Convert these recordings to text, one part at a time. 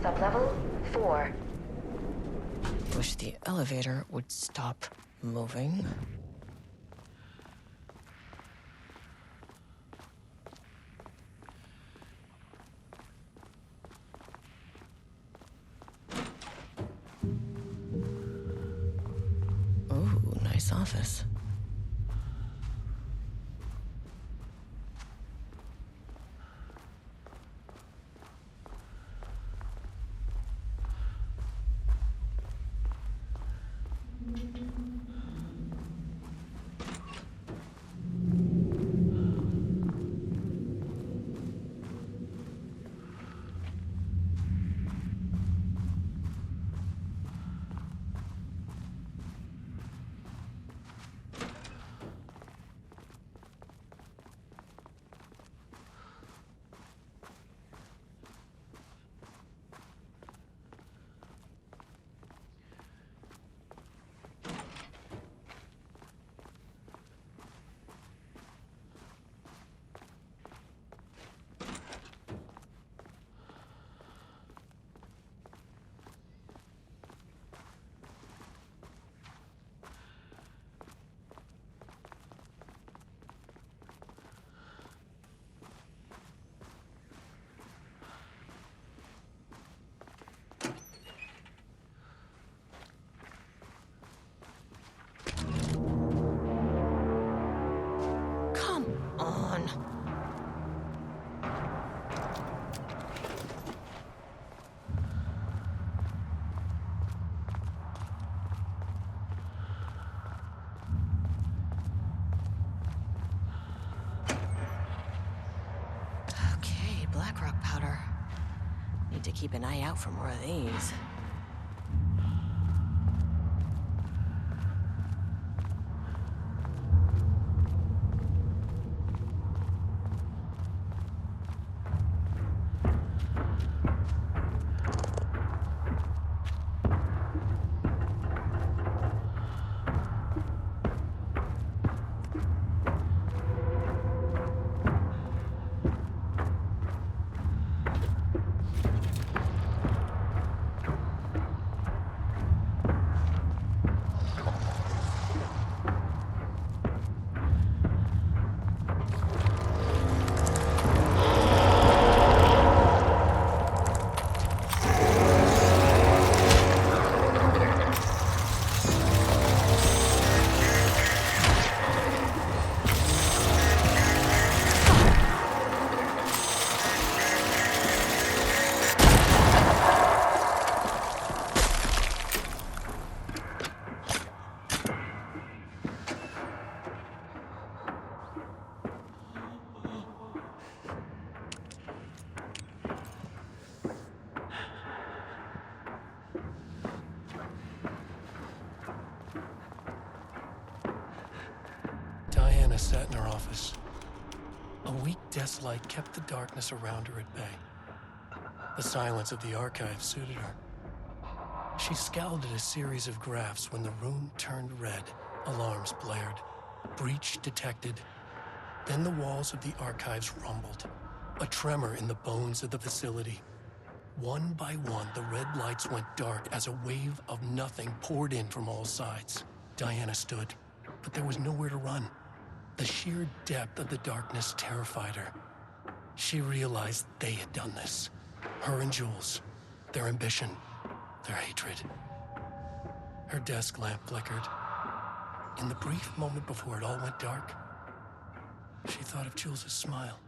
Sublevel 4. Wish the elevator would stop moving. Ooh, nice office. Black rock powder. Need to keep an eye out for more of these. Diana sat in her office. A weak desk light kept the darkness around her at bay. The silence of the archive suited her. She scowled at a series of graphs when the room turned red. Alarms blared. Breach detected. Then the walls of the archives rumbled. A tremor in the bones of the facility. One by one, the red lights went dark as a wave of nothing poured in from all sides. Diana stood, but there was nowhere to run. The sheer depth of the darkness terrified her. She realized they had done this. Her and Jules. Their ambition. Their hatred. Her desk lamp flickered. In the brief moment before it all went dark, she thought of Jules' smile.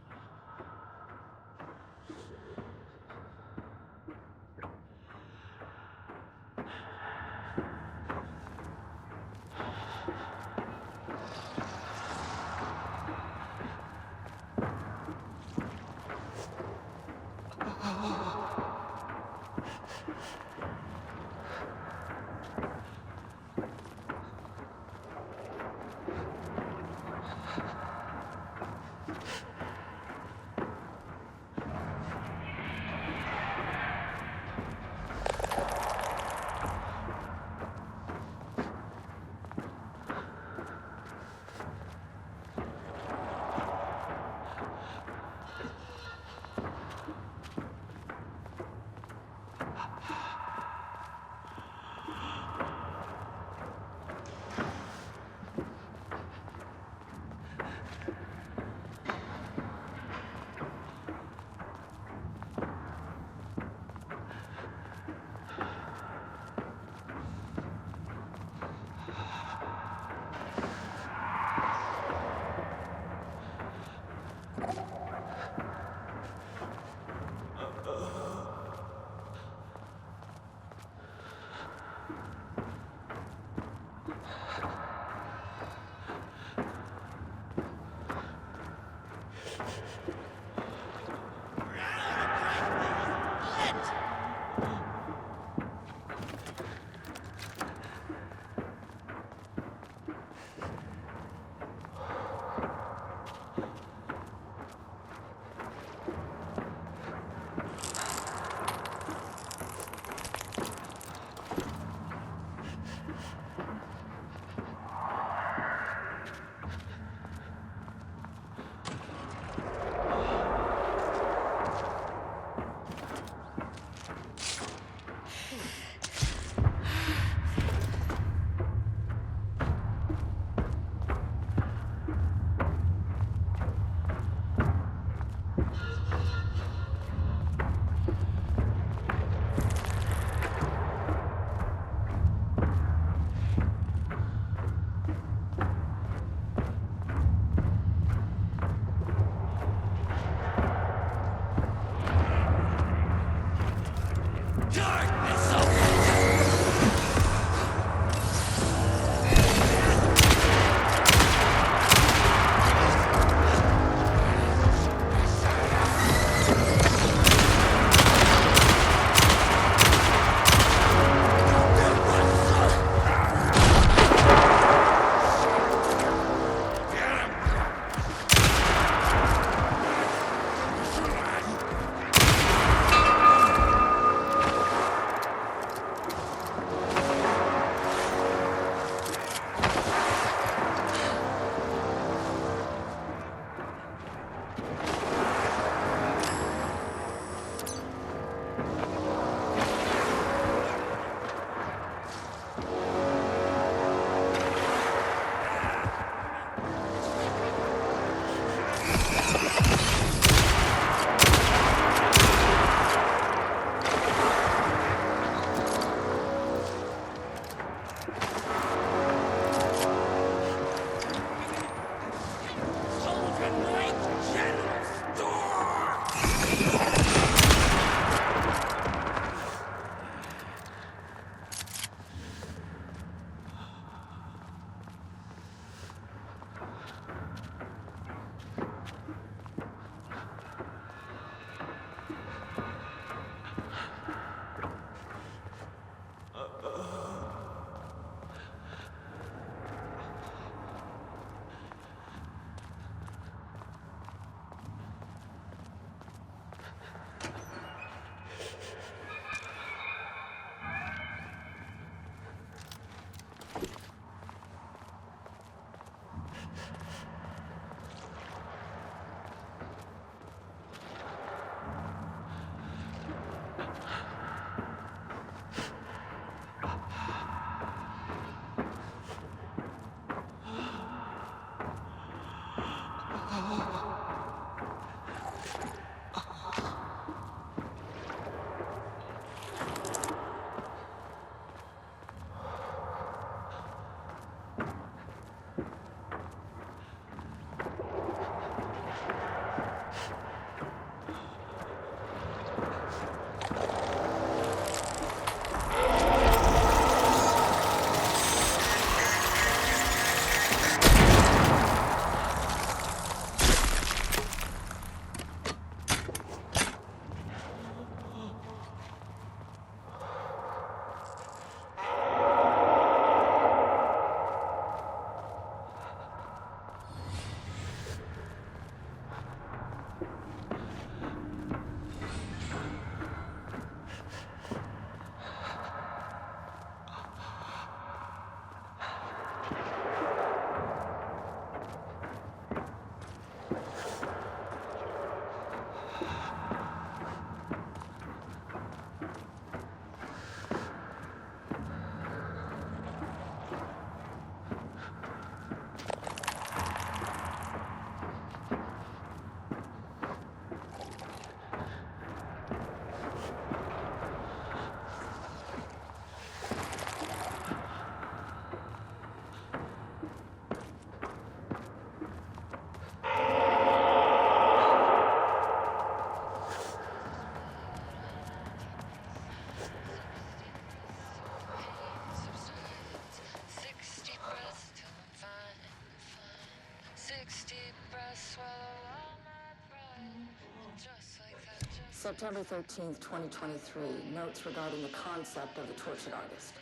September 13th, 2023, notes regarding the concept of the tortured artist.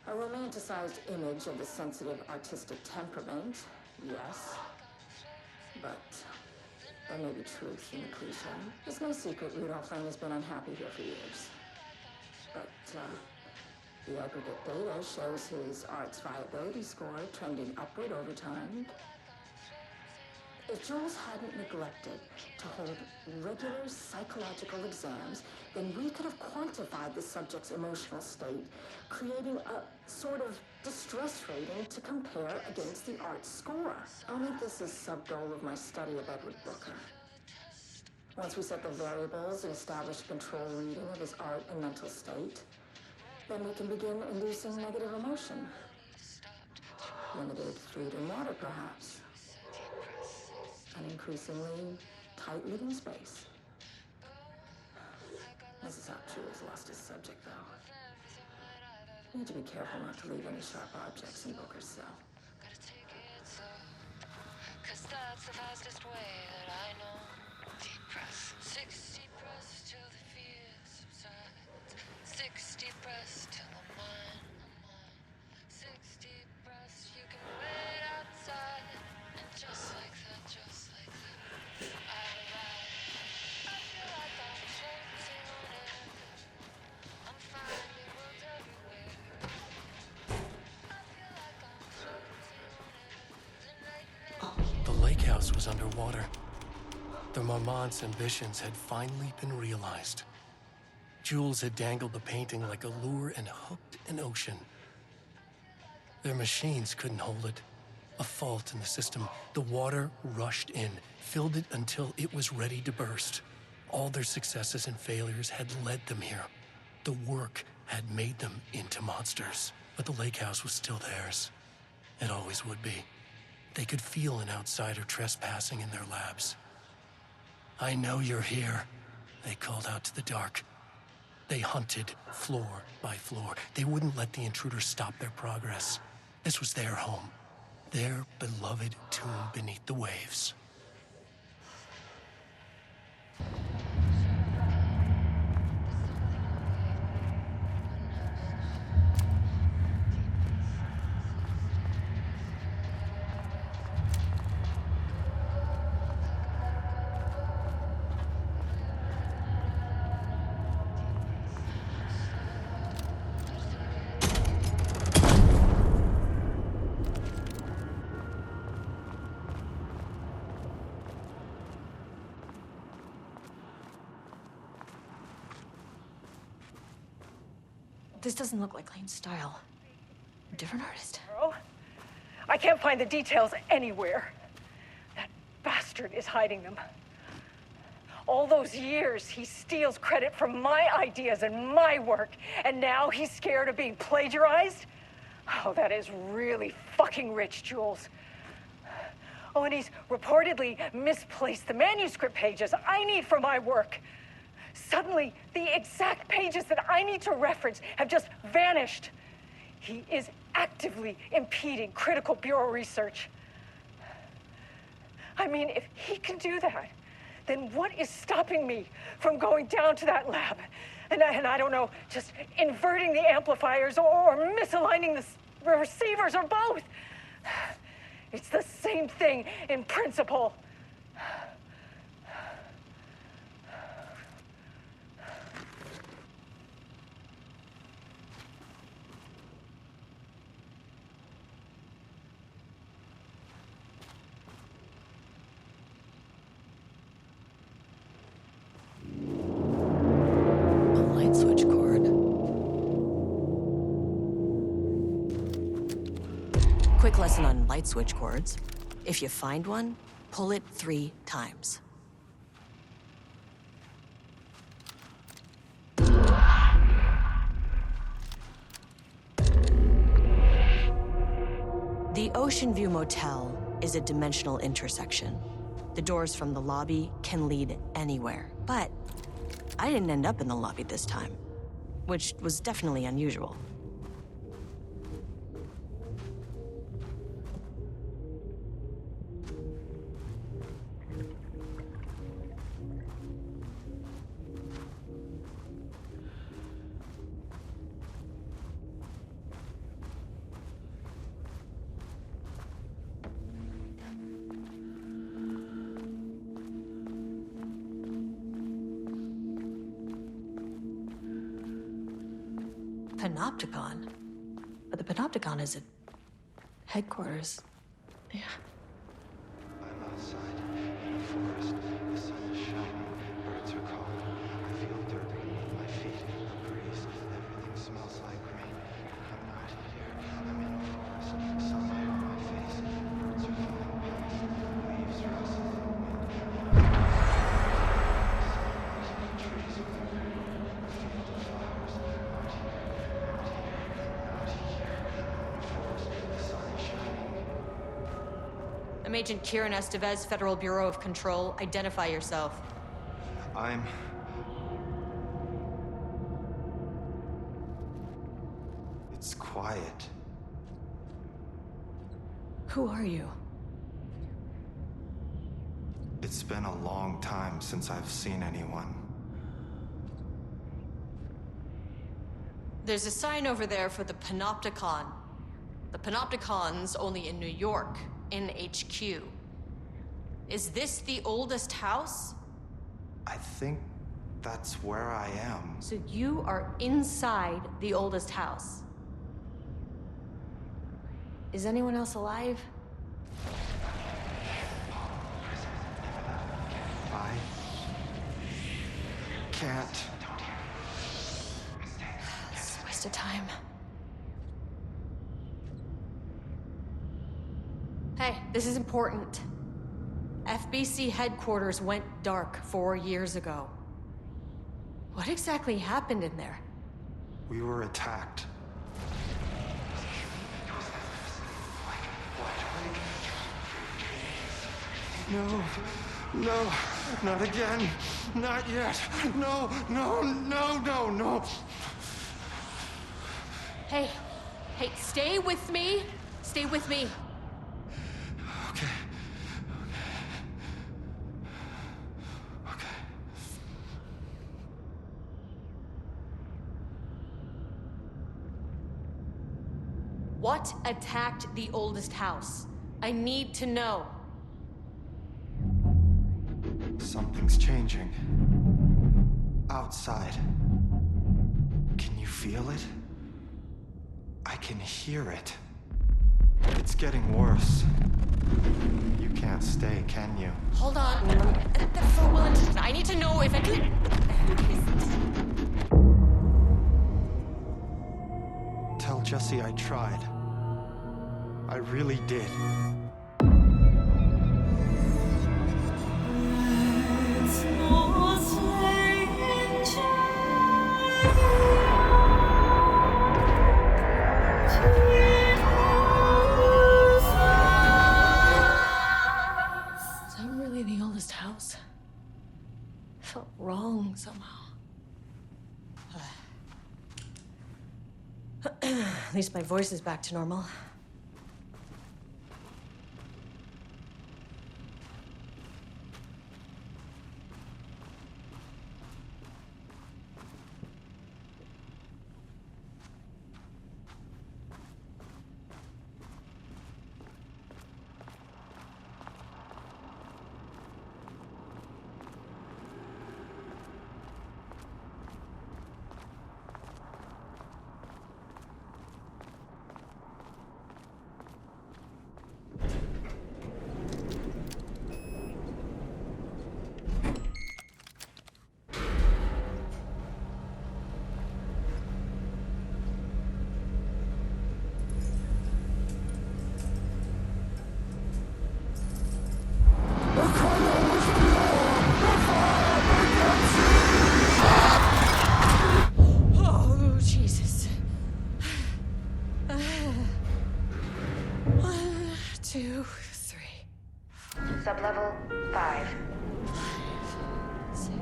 A romanticized image of the sensitive artistic temperament, yes. But there may be truth in the cliche. It's no secret Rudolph Lane has been unhappy here for years. But the aggregate data shows his art's viability score trending upward over time. If Jules hadn't neglected to hold regular psychological exams, then we could have quantified the subject's emotional state, creating a sort of distress rating to compare against the art score. I'll make this a sub-goal of my study of Edward Booker. Once we set the variables and establish a control reading of his art and mental state, then we can begin inducing negative emotion. Limited food and water, perhaps. An increasingly tight living space. This is how Jules lost his subject, though. You need to be careful not to leave any sharp objects in Booker's cell. Cause that's the fastest way that I know. Deep press. 60 breaths till the fear subsides. 60 breaths till the mind. 60 breaths, you can wait outside. And just like that, I arrive. I feel like I'm floating on air. I'm finding worlds everywhere. I feel like I'm floating on air. The night The lake house was underwater. The Marmont's ambitions had finally been realized. Jules had dangled the painting like a lure and hooked an ocean. Their machines couldn't hold it. A fault in the system. The water rushed in, filled it until it was ready to burst. All their successes and failures had led them here. The work had made them into monsters. But the lake house was still theirs. It always would be. They could feel an outsider trespassing in their labs. "I know you're here," they called out to the dark. They hunted floor by floor. They wouldn't let the intruders stop their progress. This was their home, their beloved tomb beneath the waves. This doesn't look like Lane's style. A different artist. Girl, I can't find the details anywhere. That bastard is hiding them. All those years, he steals credit for my ideas and my work, and now he's scared of being plagiarized? Oh, that is really fucking rich, Jules. Oh, and he's reportedly misplaced the manuscript pages I need for my work. Suddenly, the exact pages that I need to reference have just vanished. He is actively impeding critical bureau research. I mean, if he can do that, then what is stopping me from going down to that lab? And I don't know, just inverting the amplifiers or misaligning the receivers or both. It's the same thing in principle. Switch cord. Quick lesson on light switch cords. If you find one, pull it 3 times. The Ocean View Motel is a dimensional intersection. The doors from the lobby can lead anywhere, but I didn't end up in the lobby this time, which was definitely unusual. Panopticon? But the Panopticon is at headquarters. Yeah. I'm outside in a forest. The sun is shining. Birds are calling. I feel dirt beneath my feet. A breeze. Everything smells like rain. I'm not here. I'm in a forest. Sunlight on my face. Birds are flying past. Leaves rustle in the wind. Sunlight. Trees over. A field of flowers. Not here. Not here. I'm in a forest. The sun is shining. I'm Agent Kieran Estevez, Federal Bureau of Control. Identify yourself. It's quiet. Who are you? It's been a long time since I've seen anyone. There's a sign over there for the Panopticon. The Panopticon's only in New York, in HQ. Is this the oldest house? I think that's where I am. So you are inside the oldest house. Is anyone else alive? I can't. It's a waste of time. Hey, this is important. FBC headquarters went dark 4 years ago. What exactly happened in there? We were attacked. No, no, not again. Not yet. No, no, no, no, no. Hey, stay with me. Stay with me. Okay. Okay. What attacked the oldest house? I need to know. Something's changing. Outside. Can you feel it? I can hear it. It's getting worse. You can't stay, can you? Hold on. For will intention. I need to know if it could. Tell Jesse I tried. I really did. Is that really the oldest house? I felt wrong somehow. At least my voice is back to normal. Oh, Jesus. 1, 2, 3. Sublevel 5. 6.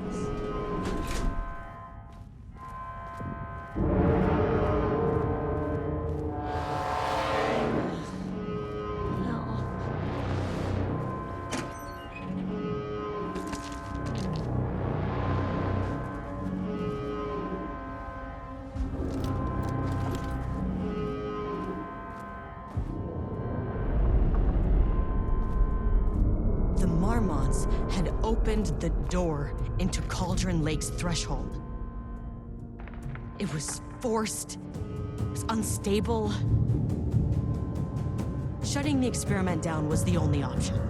No. The Marmonts had opened the door into Cauldron Lake's threshold. It was forced It was unstable. Shutting the experiment down was the only option.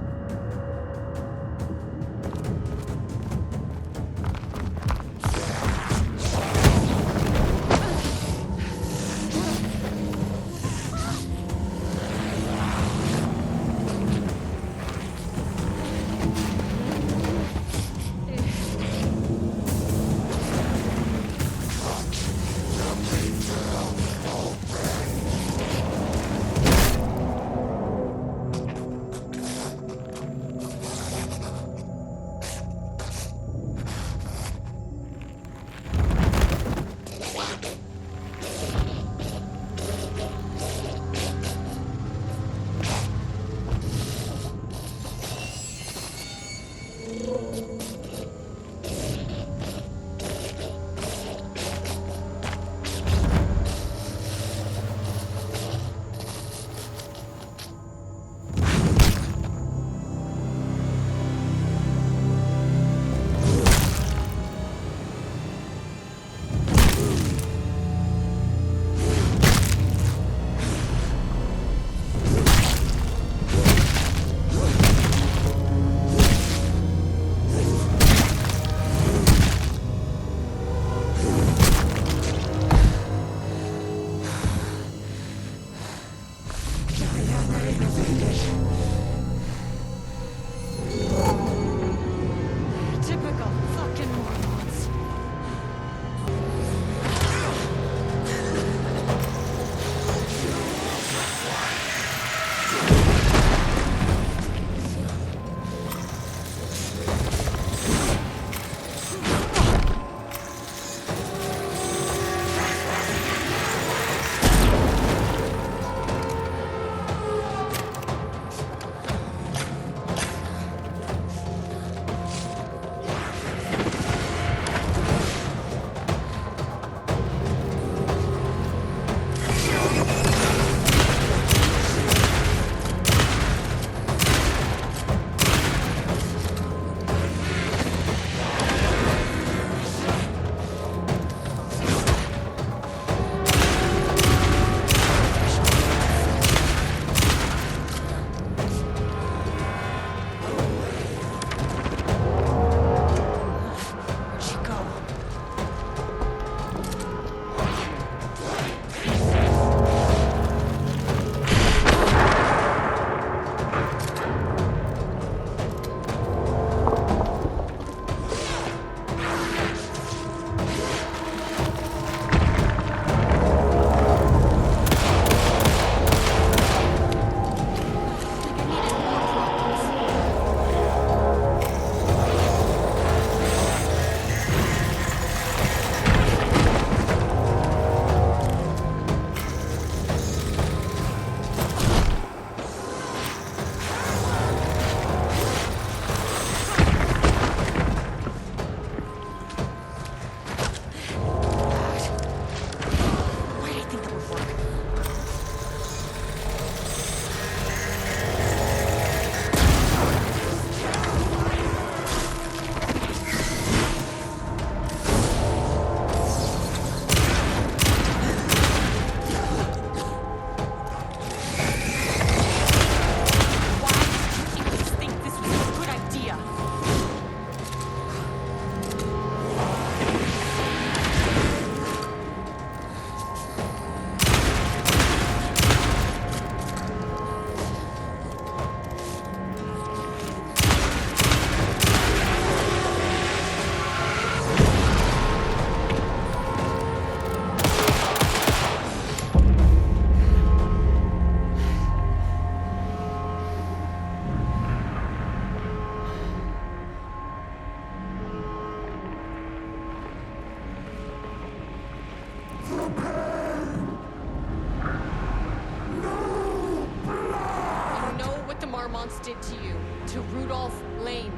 did to you, to Rudolph Lane.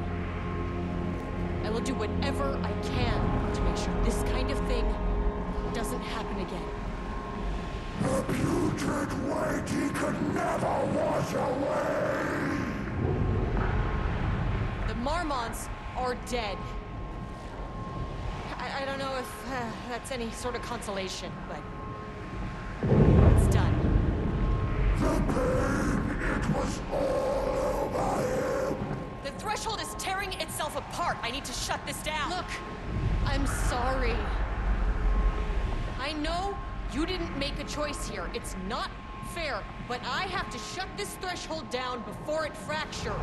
I will do whatever I can to make sure this kind of thing doesn't happen again. The putrid weight he could never wash away! The Marmonts are dead. I don't know if that's any sort of consolation, but It was all over him. The threshold is tearing itself apart. I need to shut this down. Look, I'm sorry. I know you didn't make a choice here. It's not fair, but I have to shut this threshold down before it fractures.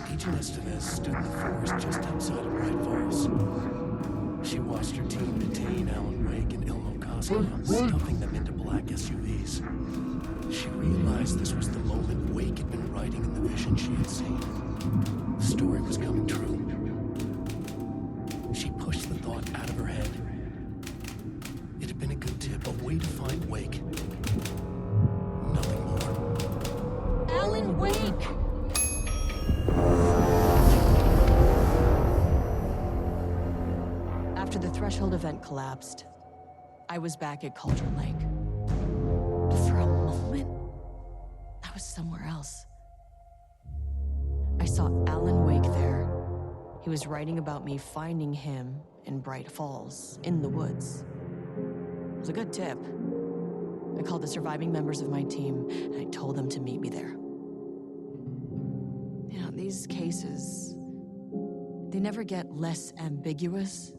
Agent Estevez stood in the forest just outside of Bright Falls. She watched her team detain Alan Wake and Ilmo Koski, stuffing them into black SUVs. She realized this was the moment Wake had been writing in the vision she had seen. The story was coming true. She pushed the thought out of her head. It had been a good tip, a way to find Wake. Nothing more. Alan Wake! After the threshold event collapsed, I was back at Cauldron Lake. But for a moment, I was somewhere else. I saw Alan Wake there. He was writing about me finding him in Bright Falls, in the woods. It was a good tip. I called the surviving members of my team, and I told them to meet me there. You know, these cases, they never get less ambiguous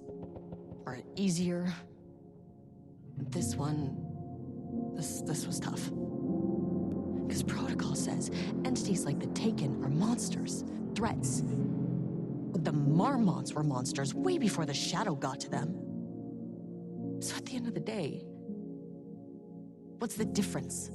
or easier. This one, this was tough. Because protocol says entities like the Taken are monsters, threats. But the Marmots were monsters way before the Shadow got to them. So at the end of the day, what's the difference?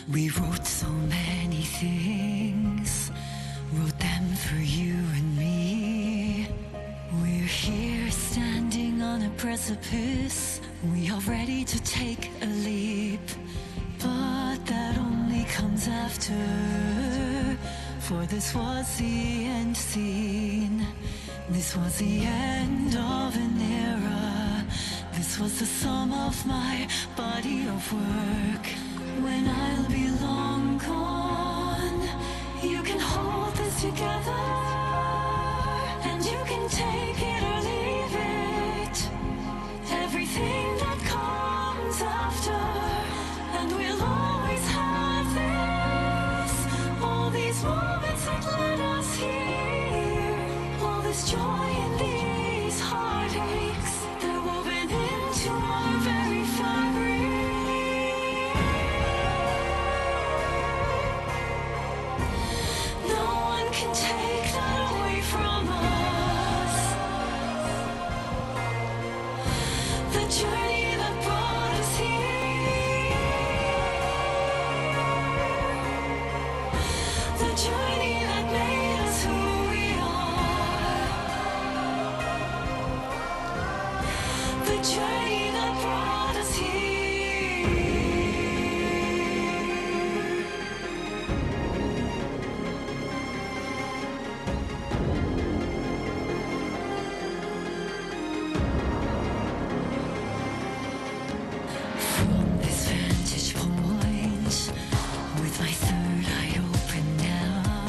We wrote so many things, wrote them for you and me. We're here standing on a precipice. We are ready to take a leap, but that only comes after. For this was the end scene. This was the end of an era. This was the sum of my body of work. When I'll be long gone, you can hold this together, and you can take it or leave it. Everything that comes after, and we'll always have this. All these moments that led us here, all this joy and these heartaches, they're woven into our very fabric. Can take that away from us. The journey that brought us here. The journey that made us who we are. The journey that brought us here. From this vantage point, with my third eye open now,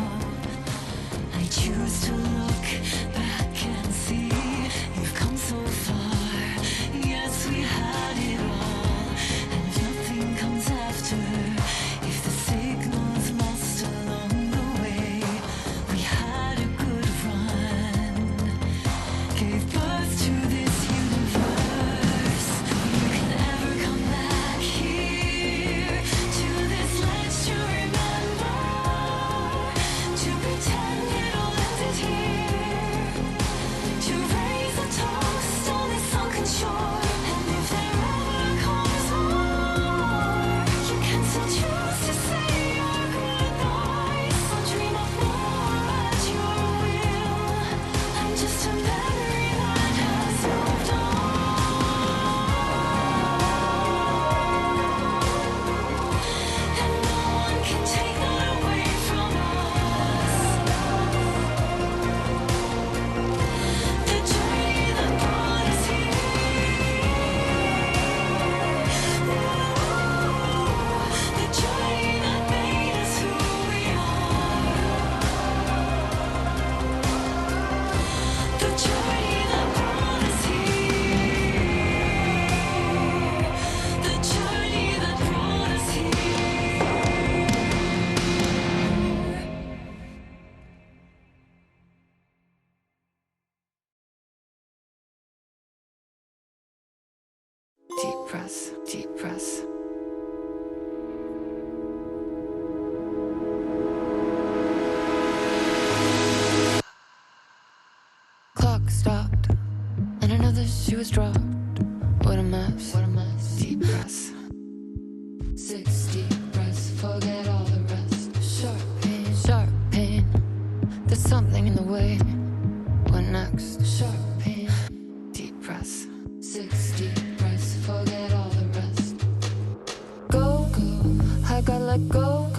breaths, deep breaths. Clock stopped, and I know that she was dropped. What a mess, deep breaths. 6 deep breaths, forget all the rest. Sharp pain, there's something in the way. What next? Sharp pain, deep breaths. 6 deep breaths, forget all the rest. Go, I gotta let go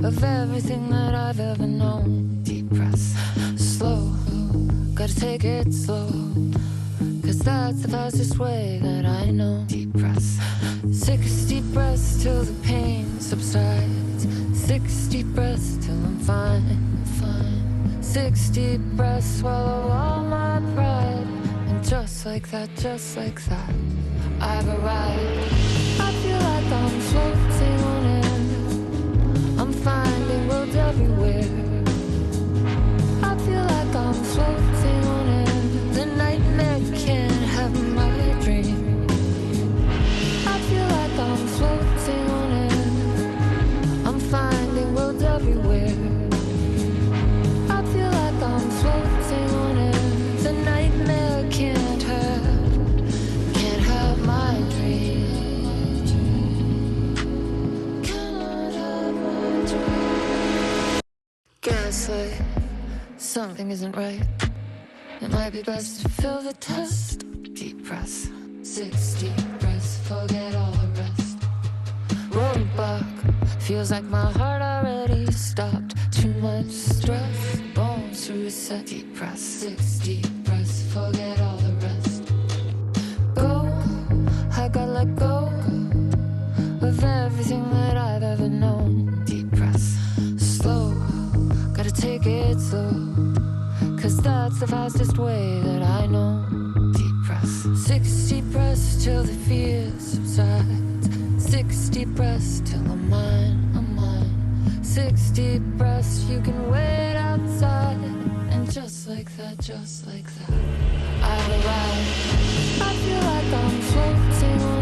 of everything that I've ever known. Deep breaths, slow, gotta take it slow, 'cause that's the fastest way that I know. Deep breaths, 6 deep breaths till the pain subsides. 6 deep breaths till I'm fine. 6 deep breaths, swallow all my pride. And just like that, I've arrived. I feel like I'm floating on air. I'm finding worlds everywhere. I feel like I'm floating on air. The nightmare can't have my dream. I feel like I'm floating on air. I'm finding worlds everywhere. I feel like I'm floating on air. The nightmare can't have my dream. Cannot have my dream. Gaslight, something isn't right. It might be best to fill the test. Deep breaths, 6 deep breaths, forget all the rest. Roadblock, feels like my heart already stopped. Too much stress, bones to reset. Deep breaths, 6 deep breaths, forget all the rest. Go, I gotta let go of everything that I've ever known. Deep breaths, slow, gotta take it slow, 'cause that's the fastest way that I know. Deep breaths, 6 deep breaths till the fear subsides. 6 deep breaths till I'm mine. 6 deep breaths, you can wait outside. And just like that, I've arrived. I feel like I'm floating on